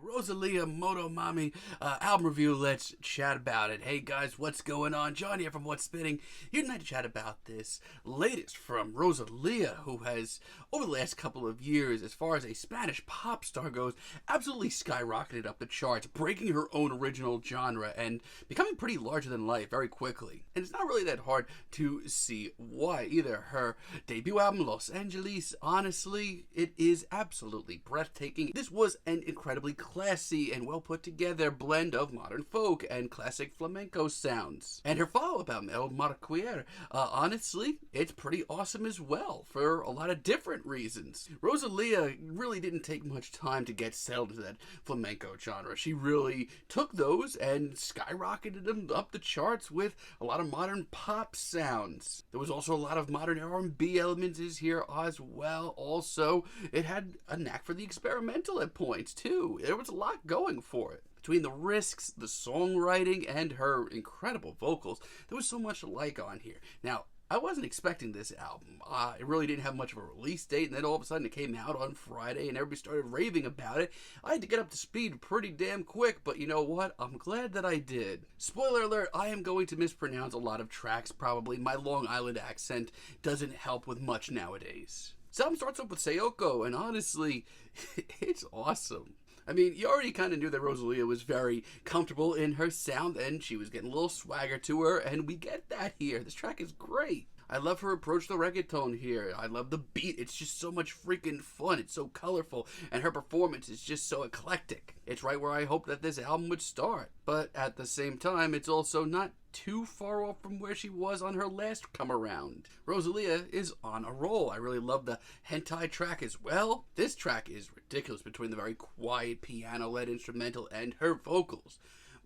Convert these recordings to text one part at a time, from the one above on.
ROSALÍA MOTOMAMI album review. Let's chat about it. Hey guys, what's going on? John here from What's Spinning. Here tonight to chat about this latest from ROSALÍA, who has, over the last couple of years, as far as a Spanish pop star goes, absolutely skyrocketed up the charts, breaking her own original genre and becoming pretty larger than life very quickly. And it's not really that hard to see why either. Her debut album, Los Angeles, honestly, it is absolutely breathtaking. This was an incredibly classy and well put together blend of modern folk and classic flamenco sounds. And her follow-up album, El Marquer, honestly, it's pretty awesome as well for a lot of different reasons. ROSALÍA really didn't take much time to get settled into that flamenco genre. She really took those and skyrocketed them up the charts with a lot of modern pop sounds. There was also a lot of modern R&B elements here as well. Also, it had a knack for the experimental at points too. There was a lot going for it. Between the risks, the songwriting, and her incredible vocals, there was so much to like on here. Now, I wasn't expecting this album. It really didn't have much of a release date, and then all of a sudden it came out on Friday and everybody started raving about it. I had to get up to speed pretty damn quick, but you know what? I'm glad that I did. Spoiler alert, I am going to mispronounce a lot of tracks probably. My Long Island accent doesn't help with much nowadays. This album starts off with SAOKO, and honestly, it's awesome. I mean, you already kind of knew that ROSALÍA was very comfortable in her sound, and she was getting a little swagger to her, and we get that here. This track is great. I love her approach to reggaeton here. I love the beat. It's just so much freaking fun. It's so colorful, and her performance is just so eclectic. It's right where I hoped that this album would start. But at the same time, it's also not too far off from where she was on her last come around. ROSALÍA is on a roll. I really love the HENTAI track as well. This track is ridiculous between the very quiet piano-led instrumental and her vocals.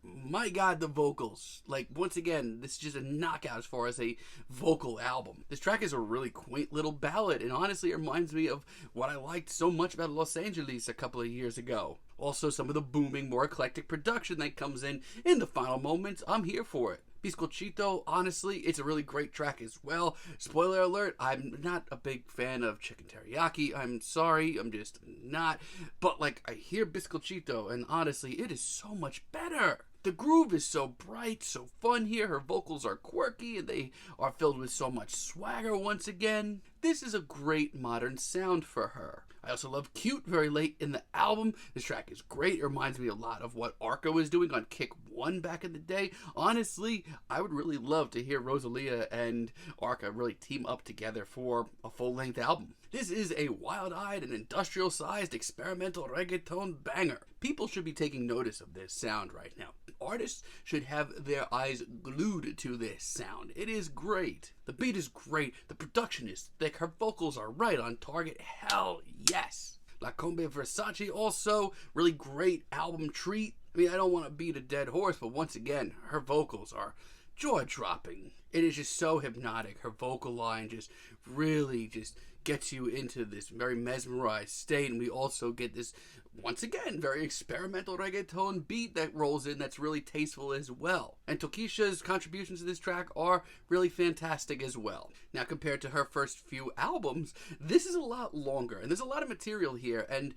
My God, the vocals. Like, once again, this is just a knockout as far as a vocal album. This track is a really quaint little ballad, and honestly, it reminds me of what I liked so much about Los Angeles a couple of years ago. Also, some of the booming, more eclectic production that comes in the final moments. I'm here for it. BIZCOCHITO, honestly, it's a really great track as well. Spoiler alert, I'm not a big fan of chicken teriyaki. I'm sorry, I'm just not. But, like, I hear BIZCOCHITO, and honestly, it is so much better. The groove is so bright, so fun here. Her vocals are quirky, and they are filled with so much swagger once again. This is a great modern sound for her. I also love Cute very late in the album. This track is great. It reminds me a lot of what ROSALÍA was doing on Kick 1 back in the day. Honestly, I would really love to hear ROSALÍA and ROSALÍA really team up together for a full-length album. This is a wild-eyed and industrial-sized experimental reggaeton banger. People should be taking notice of this sound right now. Artists should have their eyes glued to this sound. It is great. The beat is great. The production is thick. Her vocals are right on target. Hell yes. La COMBI VERSACE also, really great album treat. I mean, I don't want to beat a dead horse, but once again, her vocals are jaw-dropping. It is just so hypnotic. Her vocal line just really just gets you into this very mesmerized state, and we also get this, once again, very experimental reggaeton beat that rolls in that's really tasteful as well. And Tokisha's contributions to this track are really fantastic as well. Now, compared to her first few albums, this is a lot longer, and there's a lot of material here, and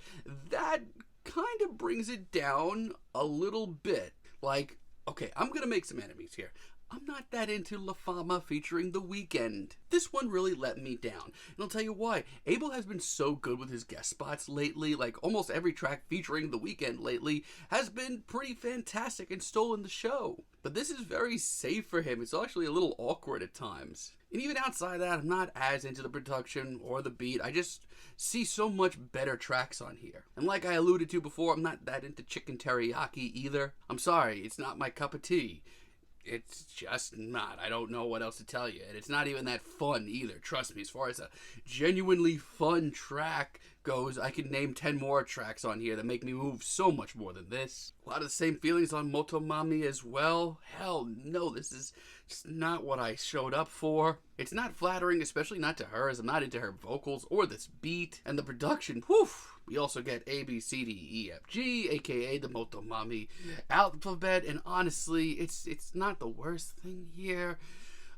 that kind of brings it down a little bit. Like, okay, I'm gonna make some enemies here. I'm not that into La Fama featuring The Weeknd. This one really let me down, and I'll tell you why. Abel has been so good with his guest spots lately. Like, almost every track featuring The Weeknd lately has been pretty fantastic and stolen the show. But this is very safe for him. It's actually a little awkward at times. And even outside that, I'm not as into the production or the beat. I just see so much better tracks on here. And like I alluded to before, I'm not that into chicken teriyaki either. I'm sorry, it's not my cup of tea. It's just not. I don't know what else to tell you. And it's not even that fun either. Trust me, as far as a genuinely fun track goes, I can name 10 more tracks on here that make me move so much more than this. A lot of the same feelings on MOTOMAMI as well. Hell no, this is just not what I showed up for. It's not flattering, especially not to her, as I'm not into her vocals or this beat. And the production, whew. We also get A, B, C, D, E, F, G, aka the MOTOMAMI alphabet, and honestly, it's not the worst thing here.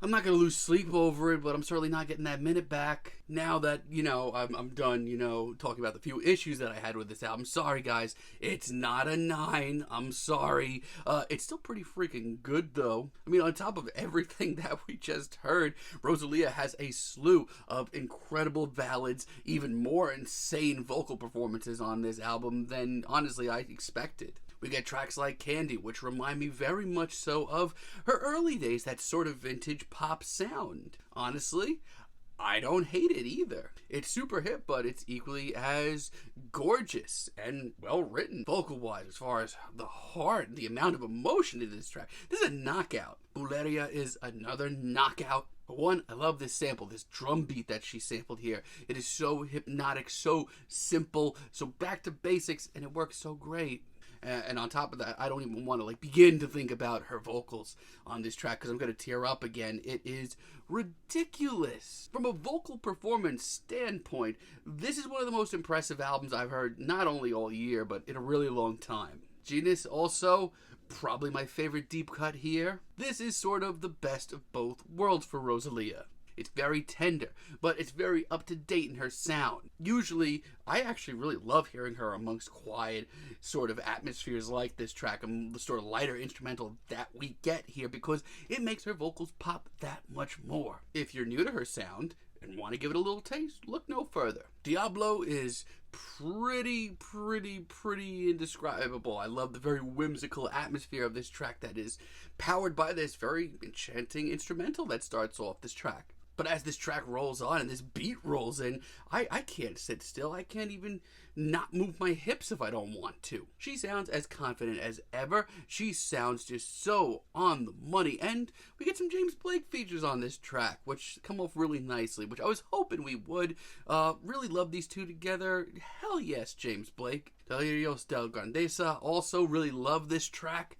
I'm not going to lose sleep over it, but I'm certainly not getting that minute back now that, I'm done, talking about the few issues that I had with this album. Sorry, guys. It's not a 9. I'm sorry. It's still pretty freaking good, though. I mean, on top of everything that we just heard, ROSALÍA has a slew of incredible ballads, even more insane vocal performances on this album than, honestly, I expected. We get tracks like Candy, which remind me very much so of her early days, that sort of vintage pop sound. Honestly, I don't hate it either. It's super hip, but it's equally as gorgeous and well written vocal-wise, as far as the heart, the amount of emotion in this track. This is a knockout. BULERÍA is another knockout. For one, I love this sample, this drum beat that she sampled here. It is so hypnotic, so simple, so back to basics, and it works so great. And on top of that, I don't even want to begin to think about her vocals on this track because I'm going to tear up again. It is ridiculous. From a vocal performance standpoint, this is one of the most impressive albums I've heard not only all year, but in a really long time. Genius also, probably my favorite deep cut here. This is sort of the best of both worlds for ROSALÍA. It's very tender, but it's very up-to-date in her sound. Usually, I actually really love hearing her amongst quiet sort of atmospheres like this track and the sort of lighter instrumental that we get here because it makes her vocals pop that much more. If you're new to her sound and want to give it a little taste, look no further. DIABLO is pretty indescribable. I love the very whimsical atmosphere of this track that is powered by this very enchanting instrumental that starts off this track. But as this track rolls on and this beat rolls in, I can't sit still. I can't even not move my hips if I don't want to. She sounds as confident as ever. She sounds just so on the money. And we get some James Blake features on this track, which come off really nicely, which I was hoping we would. Really love these two together. Hell yes, James Blake. DELIRIOS del Grandeza. Also really love this track.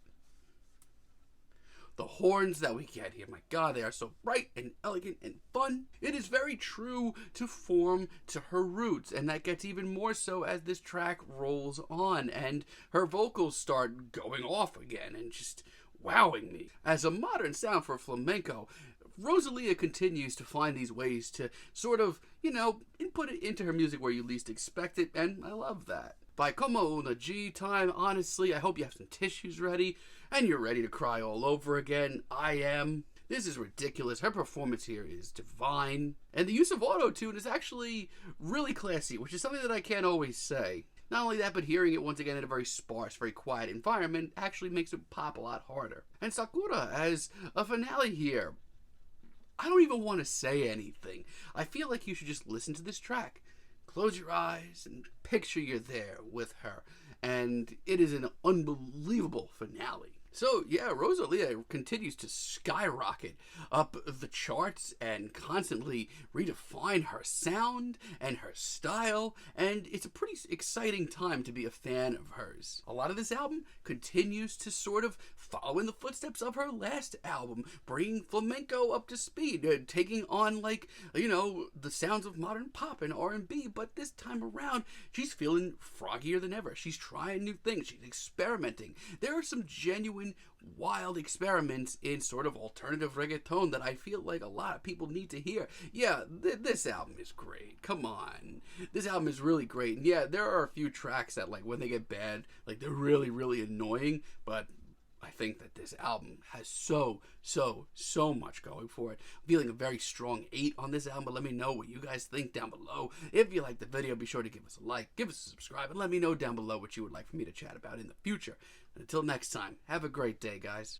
The horns that we get here, my god, they are so bright and elegant and fun. It is very true to form to her roots, and that gets even more so as this track rolls on and her vocals start going off again and just wowing me. As a modern sound for flamenco, ROSALÍA continues to find these ways to sort of, input it into her music where you least expect it, and I love that. By como una G time, honestly, I hope you have some tissues ready, and you're ready to cry all over again. I am. This is ridiculous. Her performance here is divine. And the use of auto-tune is actually really classy, which is something that I can't always say. Not only that, but hearing it once again in a very sparse, very quiet environment actually makes it pop a lot harder. And SAKURA as a finale here. I don't even want to say anything. I feel like you should just listen to this track. Close your eyes and picture you're there with her. And it is an unbelievable finale. So yeah, ROSALÍA continues to skyrocket up the charts and constantly redefine her sound and her style, and it's a pretty exciting time to be a fan of hers. A lot of this album continues to sort of follow in the footsteps of her last album, bringing flamenco up to speed, taking on the sounds of modern pop and R&B, but this time around, she's feeling froggier than ever. She's trying new things. She's experimenting. There are some genuine wild experiments in sort of alternative reggaeton that I feel like a lot of people need to hear. Yeah, this album is great. Come on. This album is really great. And yeah, there are a few tracks that when they get bad, they're really annoying, but I think that this album has so much going for it. I'm feeling a very strong 8 on this album, but let me know what you guys think down below. If you liked the video, be sure to give us a like, give us a subscribe, and let me know down below what you would like for me to chat about in the future. And until next time, have a great day, guys.